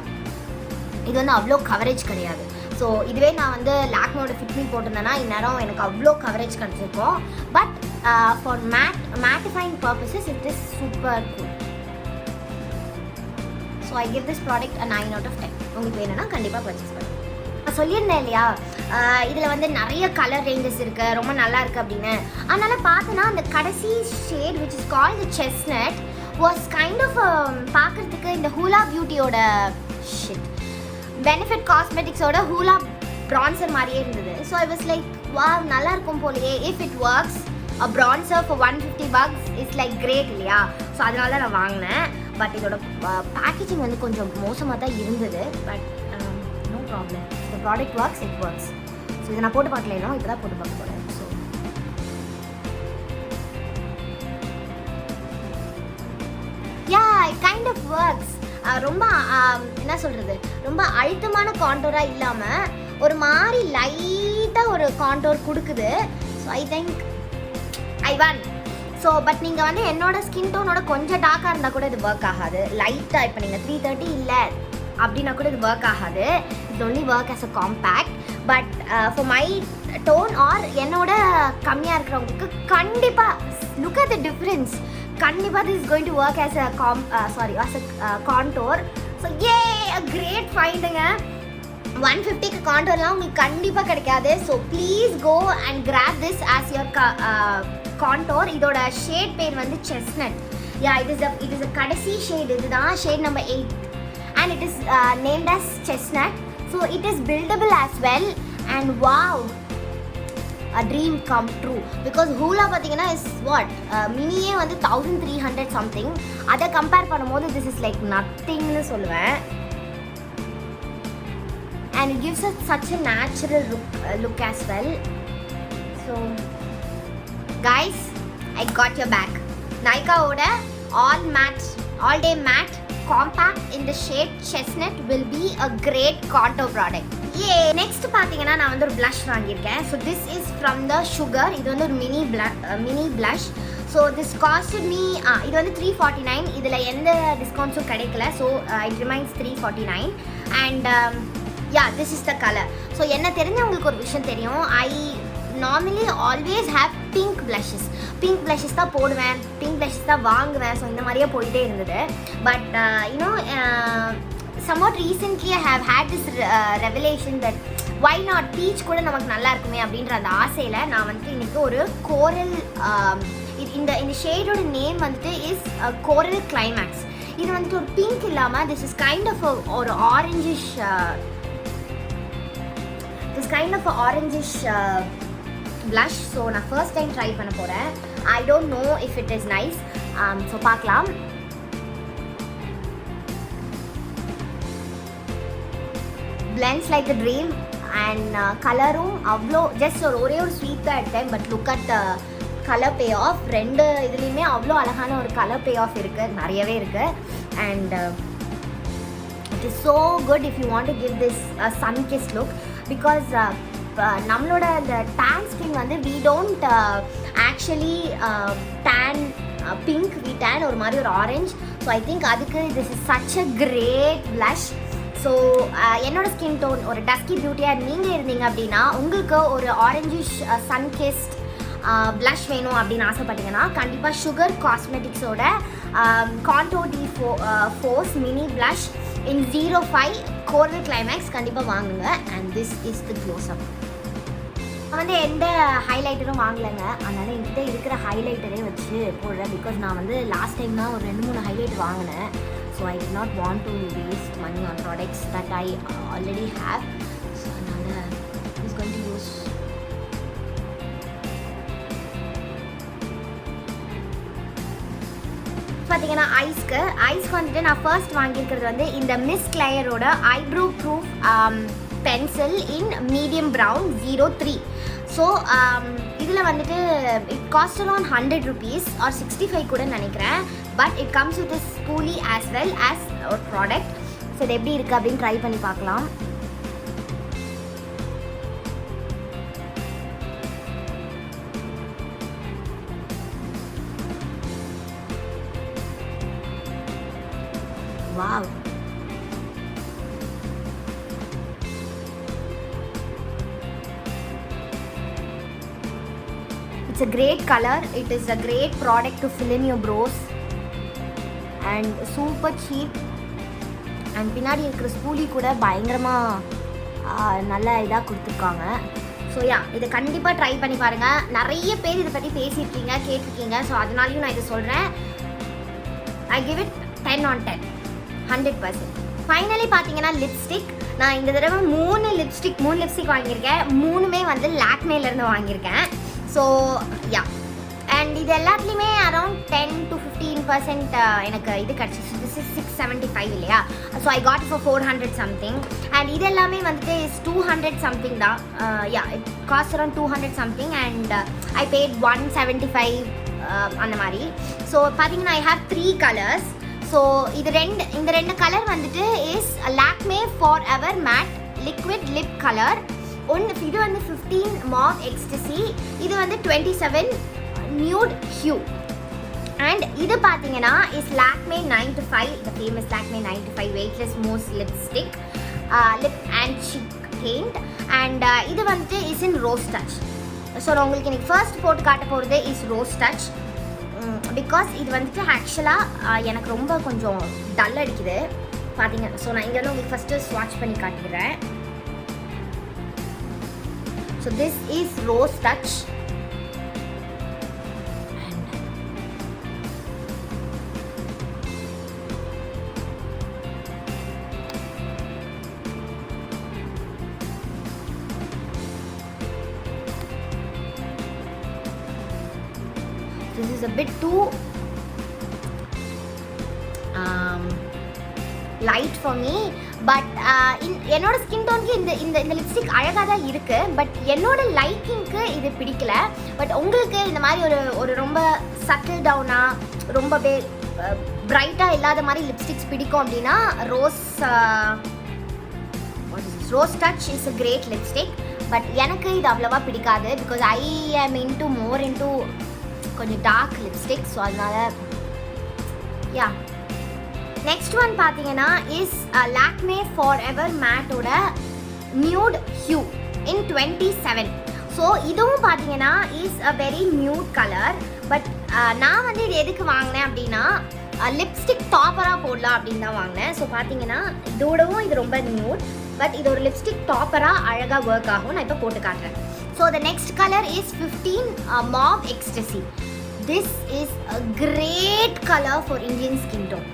இது வந்து அவ்வளோ கவரேஜ் கிடையாது. ஸோ இதுவே நான் வந்து லாக்மோட ஃபிட்மி போட்டிருந்தேன்னா இந்நேரம் எனக்கு அவ்வளோ கவரேஜ் கிடச்சிருக்கும். But for mattifying purposes it is super cool. So I give this product a 9 out of 10. உங்களுக்கு வேணும்னா கண்டிப்பாக பர்ச்சேஸ் பண்ணுங்கள். நான் சொல்லியிருந்தேன் இல்லையா, இதில் வந்து நிறைய கலர் ரேஞ்சஸ் இருக்குது, ரொம்ப நல்லா இருக்குது அப்படின்னு. அதனால் பார்த்தோன்னா அந்த கடைசி shade which is called the chestnut was kind of பார்க்குறதுக்கு இந்த ஹூலா பியூட்டியோட பெனிஃபிட் காஸ்மெட்டிக்ஸோட ஹூலா ப்ரான்சர் மாதிரியே இருந்தது. So I was like wow, நல்லா இருக்கும் போலையே. If it works a bronzer for $150 is like great இல்லையா? ஸோ அதனால தான் நான் வாங்கினேன். பட் இதோட பேக்கேஜிங் வந்து கொஞ்சம் மோசமாக தான் இருந்தது. பட் நோ ப்ராப்ளம், இந்த product works, it works. So இதை நான் போட்டு பார்க்கலைனோ இப்போ தான் போட்டு பார்க்க போகிறேன். So yeah, it kind of works. ரொம்ப என்ன சொல்கிறது, ரொம்ப அழுத்தமான காண்டோராக இல்லாமல் ஒரு மாதிரி லைட்டாக ஒரு காண்டோர் கொடுக்குது. So I think I want. So but நீங்கள் வந்து என்னோட ஸ்கின் டோனோட கொஞ்சம் டார்க்காக இருந்தால் கூட இது ஒர்க் ஆகாது. லைட்டாக இப்போ நீங்கள் 330 இல்லை அப்படின்னா கூட இது ஒர்க் ஆகாது. It only work as a compact. But for my tone or என்னோட கம்மியாக இருக்கிறவங்களுக்கு கண்டிப்பாக லுக் அட் த டிஃப்ரென்ஸ். கண்டிப்பாக this is going to work as a contour. So great ஃபைண்டுங்க. 150க்கு காண்டோர்லாம் உங்களுக்கு கண்டிப்பாக கிடைக்காது. So please go and grab this as your contour. இதோட ஷேட் பேர் வந்து chestnut. Yeah, it is a கடைசி ஷேட். இதுதான் shade number 8 and it is named as chestnut. So it is buildable as well and wow, a dream come true. Because ஹூலா பார்த்தீங்கன்னா is what மினியே வந்து 1300 something. அதை compare பண்ணும்போது this is like நத்திங்னு சொல்லுவேன். And it gives us such a natural look as well. So guys, I got your back. Nykaa oda all day matte compact in the shade chestnut will be a great contour product. Next பாத்தீங்கன்னா நான் வந்து ஒரு blush வாங்கியிருக்கேன். So this is from the Sugar. இது வந்து ஒரு mini blush. So this costed me இது வந்து 349. இதில் எந்த டிஸ்கவுண்ட்ஸும் கிடைக்கல. So it remains 349. And this is the colour. So என்ன தெரிஞ்சவங்களுக்கு ஒரு விஷயம் தெரியும், I normally always have pink blushes தான் போடுவேன், பிங்க் ப்ளஷஸ் தான் வாங்குவேன். ஸோ இந்த மாதிரியே போயிட்டே இருந்தது. But you know somewhat recently I have had this revelation that why not beach கூட நமக்கு நல்லா இருக்குமே அப்படின்ற அந்த ஆசையில் நான் வந்துட்டு இன்றைக்கி ஒரு கோரல், இந்த ஷேடோட நேம் வந்துட்டு இஸ் கோரல் கிளைமேக்ஸ். இது வந்துட்டு ஒரு பிங்க் இல்லாமல் திஸ் இஸ் கைண்ட் ஆஃப் ஒரு ஆரஞ்சிஷ், blush. ஸோ நான் ஃபர்ஸ்ட் டைம் ட்ரை பண்ண போகிறேன். ஐ don't know if it is nice. So பார்க்கலாம். blends like a dream and கலரும் அவ்வளோ ஜஸ்ட் ஒரே ஒரு ஸ்வீட் தான் எடுத்தேன். But look at colour payoff. ரெண்டு இதுலேயுமே அவ்வளோ அழகான ஒரு கலர் பே ஆஃப் இருக்குது, நிறையவே இருக்குது. And it is so good if you want to give this sun kiss look. Because நம்மளோட இந்த டேன் ஸ்கின் வந்து we don't actually tan pink, we tan ஒரு மாதிரி ஒரு ஆரஞ்ச். ஸோ ஐ திங்க் அதுக்கு this is such a great blush. So என்னோடய skin tone ஒரு dusky பியூட்டியாக நீங்கள் இருந்தீங்க அப்படின்னா, உங்களுக்கு ஒரு ஆரஞ்சிஷ் சன் கிஸ்ட் blush வேணும் அப்படின்னு ஆசைப்பட்டீங்கன்னா கண்டிப்பாக சுகர் காஸ்மெட்டிக்ஸோட contour de force mini blush in 05 coral climax கண்டிப்பாக வாங்குங்க. And this is the close up. நான் வந்து எந்த ஹைலைட்டரும் வாங்கலைங்க, அதனால் என்கிட்ட இருக்கிற ஹைலைட்டரே வச்சு போடுறேன். பிகாஸ் நான் வந்து லாஸ்ட் டைம் தான் ஒரு 2-3 ஹைலைட் வாங்கினேன். So I did not want to waste money on products that I already have. So another is going to use. பார்த்தீங்கன்னா ஐஸ்க்கு வந்துட்டு நான் ஃபர்ஸ்ட் வாங்கியிருக்கிறது வந்து இந்த மிஸ்ட் லேயரோட eyebrow proof pencil in medium brown 03. So இதில் வந்துட்டு it cost around 100 rupees or 65 கூட நினைக்கிறேன். But it comes with spoolie as well as ஒரு ப்ராடக்ட். ஸோ இது எப்படி இருக்குது அப்படின்னு ட்ரை பண்ணி பார்க்கலாம். Wow, it's a great color. It is a great product to fill in your brows and super cheap. And பின்னாடி இருக்கிற ஸ்பூலி கூட பயங்கரமாக நல்ல இதாக கொடுத்துருக்காங்க. ஸோ இதை கண்டிப்பாக ட்ரை பண்ணி பாருங்கள். நிறைய பேர் இதை பற்றி பேசியிருக்கீங்க, கேட்டிருக்கீங்க. ஸோ அதனாலையும் நான் இதை சொல்கிறேன். I give it 10 on 10, 100%. Finally பார்த்தீங்கன்னா லிப்ஸ்டிக். நான் இந்த தடவை 3 லிப்ஸ்டிக் வாங்கியிருக்கேன். 3மே வந்து லாக்மேலேருந்து வாங்கியிருக்கேன். ஸோ அண்ட் இது எல்லாத்துலேயுமே அரௌண்ட் 10 to 15% எனக்கு இது கிடச்சிச்சு. திஸ் இஸ் 675 இல்லையா? So I got for 400 something. And இது எல்லாமே வந்துட்டு இஸ் 200 சம்திங் தான். It cost around 200 something and I paid 175 அந்த மாதிரி. ஸோ பார்த்தீங்கன்னா ஐ ஹாவ் 3 கலர்ஸ். ஸோ இந்த ரெண்டு கலர் வந்துட்டு is Lakme for ever mat liquid lip colour. இது வந்து 15 மாவ் எக்ஸ்டசி, இது வந்து 27 நியூட் ஹியூ. அண்ட் இது பார்த்தீங்கன்னா is Lakme 9 to 5, the famous Lakme 9 to 5 weightless mousse lipstick lip and cheek paint. And இது வந்துட்டு is in rose touch. So நான் உங்களுக்கு எனக்கு ஃபர்ஸ்ட் போட்டு காட்ட போகிறது இஸ் ரோஸ் டச். பிகாஸ் இது வந்துட்டு ஆக்சுவலாக எனக்கு ரொம்ப கொஞ்சம் டல் அடிக்குது பார்த்தீங்க. ஸோ நான் இங்கே வந்து உங்களுக்கு ஃபஸ்ட்டு ஸ்வாட்ச் பண்ணி காட்டிக்கிறேன். So this is Rose Touch. This is a bit too light for me. But என்னோட ஸ்கின் டோனுக்கு இந்த லிப்ஸ்டிக் அழகாக தான் இருக்குது. பட் என்னோட லைக்கிங்க்கு இது பிடிக்கல. பட் உங்களுக்கு இந்த மாதிரி ஒரு ரொம்ப சட்டில் டவுனாக ரொம்ப பிரைட்டாக இல்லாத மாதிரி லிப்ஸ்டிக்ஸ் பிடிக்கும் அப்படின்னா rose touch is a great lipstick. But எனக்கு இது அவ்வளோவா பிடிக்காது. Because I am more into கொஞ்சம் டார்க் லிப்ஸ்டிக். ஸோ அதனால் நெக்ஸ்ட் ஒன் பார்த்தீங்கன்னா இஸ் லாக்மே ஃபார் எவர் மேட்டோட நியூட் ஹியூ இன் 27. ஸோ இதுவும் பார்த்தீங்கன்னா is a very nude colour. But நான் வந்து இது எதுக்கு வாங்கினேன் அப்படின்னா லிப்ஸ்டிக் டாப்பராக போடலாம் அப்படின்னு தான் வாங்கினேன். ஸோ பார்த்தீங்கன்னா இதோடவும் இது ரொம்ப நியூட், பட் இது ஒரு லிப்ஸ்டிக் டாப்பராக அழகாக ஒர்க் ஆகும். நான் இப்போ போட்டு காட்டுறேன். So the next colour is 15 Mauve Ecstasy. This is a great color for Indian skin tone.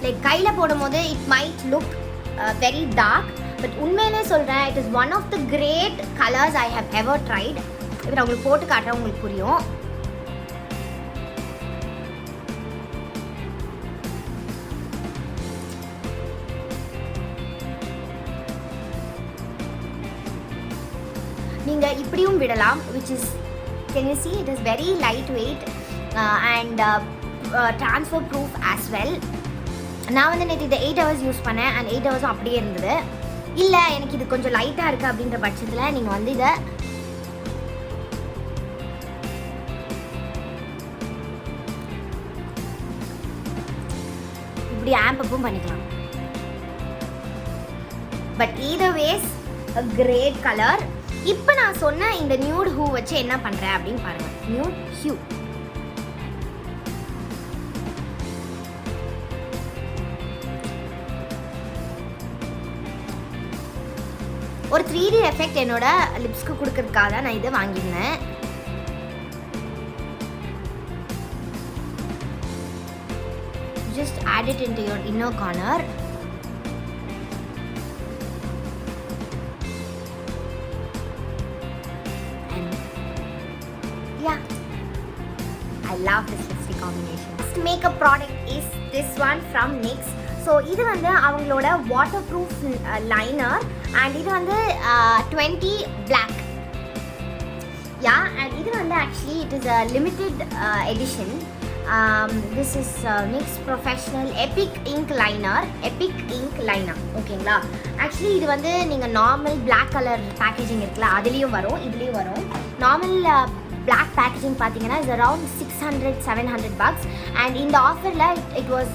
Like கையில் போடும்போது it might look very dark, but உண்மையிலே சொல்கிறேன் it is one of the great colours I have ever tried. இப்போ நான் உங்களுக்கு போட்டு காட்டுறேன், உங்களுக்கு புரியும். நீங்கள் இப்படியும் விடலாம், which is can you see it is very lightweight and transfer proof as well. நான் வந்து நேற்று இதை 8 hours யூஸ் பண்ணேன் அண்ட் 8 hours அப்படியே இருந்தது. இல்லை எனக்கு இது கொஞ்சம் லைட்டாக இருக்குது அப்படின்ற பட்சத்தில் நீங்கள் வந்து இதை இப்படி ஆம்பப்பும் பண்ணிக்கலாம். But either ways a great color. இப்போ நான் சொன்ன இந்த நியூட் ஹூ வச்சு என்ன பண்ணுறேன் அப்படின்னு பாருங்கள். நியூட் ஹியூ ஒரு 3D எஃபெக்ட் என்னோட லிப்ஸ்க்கு கொடுக்கறதுக்காக தான் நான் இதை வாங்கியிருந்தேன். Just add it into your inner corner. And yeah, I love this lipstick combination. Next makeup product is this one from NYX. So இது வந்து அவங்களோட வாட்டர் ப்ரூஃப் லைனர் அண்ட் இது வந்து 20 black. யா, அண்ட் இது வந்து actually it is a limited edition. This is NYX professional Epic ink liner. ஓகேங்களா? Actually இது வந்து நீங்கள் நார்மல் பிளாக் கலர் பேக்கேஜிங் இருக்குல்ல, அதுலேயும் வரும், இதுலேயும் வரும். நார்மல் பிளாக் பேக்கேஜிங் பார்த்தீங்கன்னா இஸ் அரவுண்ட் $600-700 அண்ட் இந்த ஆஃபரில் it was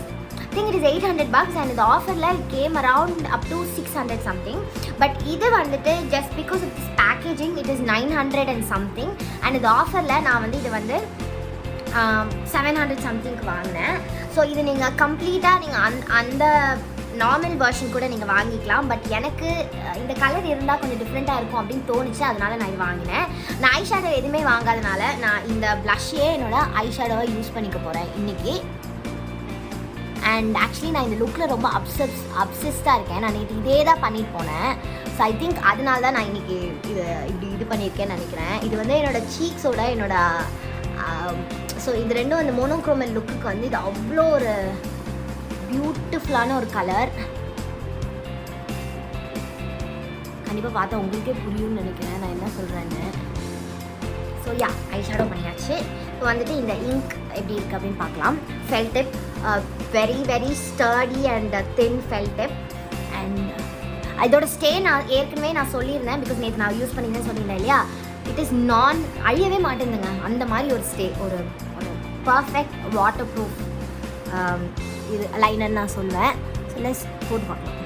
I think it is $800 and the offer it came around up to 600 something. But இது வந்துட்டு just because of this packaging it is 900 and something and the offer நான் வந்து இது வந்து 700 something வாங்கினேன். So இது நீங்கள் கம்ப்ளீட்டாக நீங்கள் அந்த நார்மல் வெர்ஷன் கூட நீங்கள் வாங்கிக்கலாம். பட் எனக்கு இந்த கலர் இருந்தால் கொஞ்சம் டிஃப்ரெண்ட்டாக இருக்கும் அப்படின்னு தோணுச்சு, அதனால நான் இது வாங்கினேன். நான் ஐ ஷேடோ எதுவுமே வாங்காதனால நான் இந்த ப்ளஷ்ஷே என்னோட ஐ ஷேடோவை யூஸ் பண்ணிக்க போகிறேன் இன்றைக்கி. அண்ட் ஆக்சுவலி நான் இந்த லுக்கில் ரொம்ப அப்சஸ்டாக இருக்கேன். நான் இதே தான் பண்ணிட்டு போனேன். ஸோ ஐ திங்க் அதனால தான் நான் இன்றைக்கி இது பண்ணியிருக்கேன்னு நினைக்கிறேன். இது வந்து என்னோடய சீக்ஸோட ஸோ இது ரெண்டும் அந்த மோனோக்ரோமல் லுக்குக்கு வந்து இது அவ்வளோ ஒரு பியூட்டிஃபுல்லான ஒரு கலர். கண்டிப்பாக பார்த்தா உங்களுக்கே புரியும்னு நினைக்கிறேன் நான் என்ன சொல்கிறேன்னு. ஸோ யா, ஐ ஷேடோ பண்ணியாச்சு. இப்போ வந்துட்டு இந்த இங்க் எப்படி இருக்குது அப்படின்னு பார்க்கலாம். Felt tip, very very sturdy and thin felt tip. And இதோட ஸ்டே நான் ஏற்கனவே நான் சொல்லியிருந்தேன், பிகாஸ் நேற்று நான் யூஸ் பண்ணியிருந்தேன் சொல்லியிருந்தேன் இல்லையா. இட் இஸ் அழியவே மாட்டேங்குதுங்க, அந்த மாதிரி ஒரு ஸ்டே, ஒரு பர்ஃபெக்ட் வாட்டர் ப்ரூஃப் இது லைனர் நான் சொல்லுவேன். ஸோ லெட்ஸ் போட்டு பார்க்கலாம்.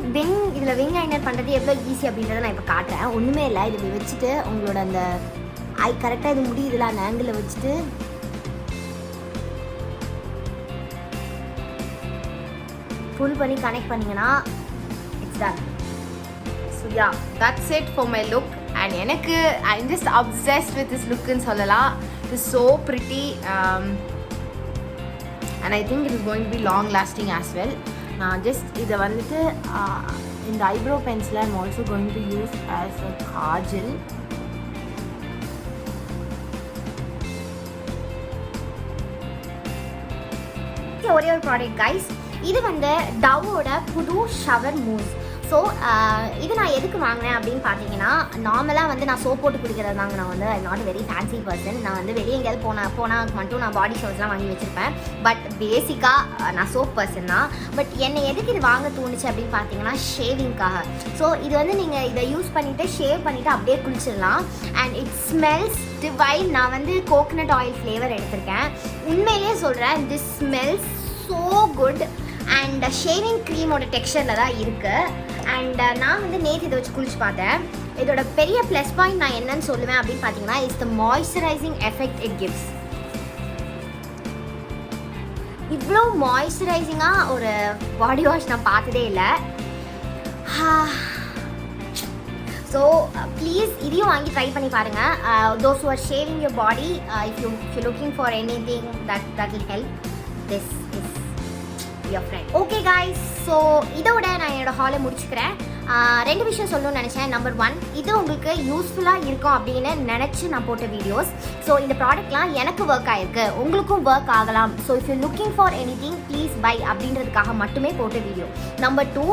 இந்த இதில் விங் ஐனர் பண்ணுறது எவ்வளோ ஈஸி அப்படின்றத நான் இப்போ காட்டுறேன். ஒன்றுமே இல்லை, இது வச்சுட்டு உங்களோட அந்த ஐ கரெக்டாக இது முடியுதுல அந்த ஆங்கிளில் வச்சுட்டு ஃபுல் பண்ணி கனெக்ட் பண்ணிங்கன்னா it's done. So yeah, that's it for my look. And எனக்கு I am just obsessed with this லுக்குன்னு சொல்லலாம். It is so pretty and I think it is going to be long lasting as well. நான் just இதை வந்துட்டு இந்த eyebrow pencil I'm also going to use as a kajal. ஒரே ஒரு product guys, இது வந்து டவோட புது ஷவர் மூஸ். ஸோ இது நான் எதுக்கு வாங்கினேன் அப்படின்னு பார்த்தீங்கன்னா, நார்மலாக வந்து நான் சோப் போட்டு குடிக்கிறது தாங்க. நான் வந்து I not very fancy person. நான் வந்து வெளியே எங்கேயாவது போனால் மட்டும் நான் பாடி ஷோஸ்லாம் வாங்கி வச்சுருப்பேன். பட் பேசிக்காக நான் சோப் பர்சன் தான். பட் என்னை எதுக்கு இது வாங்க தோணுச்சு அப்படின்னு பார்த்தீங்கன்னா, ஷேவிங்காக. ஸோ இது வந்து நீங்கள் இதை யூஸ் பண்ணிவிட்டு ஷேவ் பண்ணிவிட்டு அப்படியே குளிச்சிடலாம். And it smells divine. நான் வந்து கோகனட் ஆயில் ஃப்ளேவர் எடுத்திருக்கேன். உண்மையிலே சொல்கிறேன், this smells so good. And shaving க்ரீமோட டெக்ஸ்சரில் தான் இருக்குது. அண்ட் நான் வந்து நேற்று இதை வச்சு குளிச்சு பார்த்தேன். இதோட பெரிய ப்ளஸ் பாயிண்ட் நான் என்னன்னு சொல்லுவேன் அப்படின்னு பார்த்தீங்கன்னா, it's the moisturising effect it gives. இவ்வளோ மாய்ஸ்சரைசிங்காக ஒரு பாடி வாஷ் நான் பார்த்ததே இல்லை. ஸோ ப்ளீஸ் இதையும் வாங்கி ட்ரை பண்ணி பாருங்கள். Those who are shaving your body, if you looking for anything that will help, this is your friend. Okay guys, so இதோட நான் என்னோடய ஹாலை முடிச்சுக்கிறேன். 2 விஷயம் சொல்லணும்னு நினச்சேன். நம்பர் 1, இது உங்களுக்கு யூஸ்ஃபுல்லாக இருக்கும் அப்படின்னு நினச்சி நான் போட்ட வீடியோஸ். ஸோ இந்த ப்ராடக்ட்லாம் எனக்கு ஒர்க் ஆகிருக்கு, உங்களுக்கும் ஒர்க் ஆகலாம். So if you looking for anything please buy அப்படின்றதுக்காக மட்டுமே போட்ட வீடியோ. நம்பர் 2,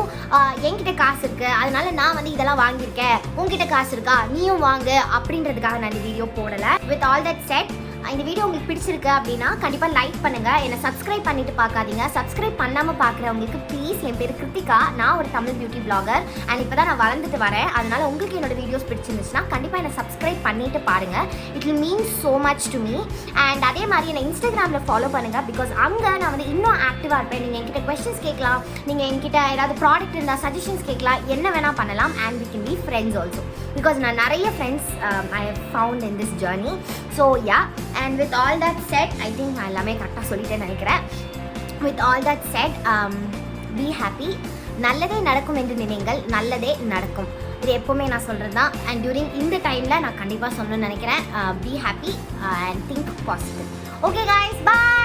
என்கிட்ட காசு இருக்குது, அதனால நான் வந்து இதெல்லாம் வாங்கியிருக்கேன், உங்ககிட்ட காசு இருக்கா நீயும் வாங்கு அப்படின்றதுக்காக நான் இந்த வீடியோ போடலை. வித் ஆல் தட் செட், இந்த வீடியோ உங்களுக்கு பிடிச்சிருக்கு அப்படின்னா கண்டிப்பாக லைக் பண்ணுங்கள். என்னை சப்ஸ்கிரைப் பண்ணிட்டு பார்க்காதீங்க. சப்ஸ்கிரைப் பண்ணாமல் பார்க்குறவங்களுக்கு ப்ளீஸ், என் பேர் கிருத்திகா, நான் ஒரு தமிழ் பியூட்டி பிளாகர். அண்ட் இப்போ தான் நான் வளர்ந்துட்டு வரேன். அதனால் உங்களுக்கு என்னோட வீடியோஸ் பிடிச்சிருந்துச்சுன்னா கண்டிப்பாக என்னை சப்ஸ்கிரைப் பண்ணிட்டு பாருங்கள். It will mean so much to me. And அதே மாதிரி என்னை இன்ஸ்டாகிராமில் ஃபாலோ பண்ணுங்கள். பிகாஸ் அங்கே நான் வந்து இன்னும் ஆக்டிவாக இருப்பேன். நீங்கள் என்கிட்ட கொஸ்டின்ஸ் கேட்கலாம், நீங்கள் என்கிட்ட ஏதாவது ப்ராடக்ட் இருந்தால் சஜஷன்ஸ் கேட்கலாம், என்ன வேணால் பண்ணலாம். And we can be friends also. Because நான் நிறைய friends I have found in this journey. So yeah, and with all that said, I think நான் எல்லாமே கரெக்டாக சொல்லிட்டேன்னு நினைக்கிறேன். with all that said, be happy. நல்லதே நடக்கும் என்று நினைங்கள், நல்லதே நடக்கும். இது எப்போவுமே நான் சொல்கிறது தான். அண்ட் டியூரிங் இந்த டைமில் நான் கண்டிப்பாக சொல்லணும்னு நினைக்கிறேன். be happy and think positive. Okay guys, bye.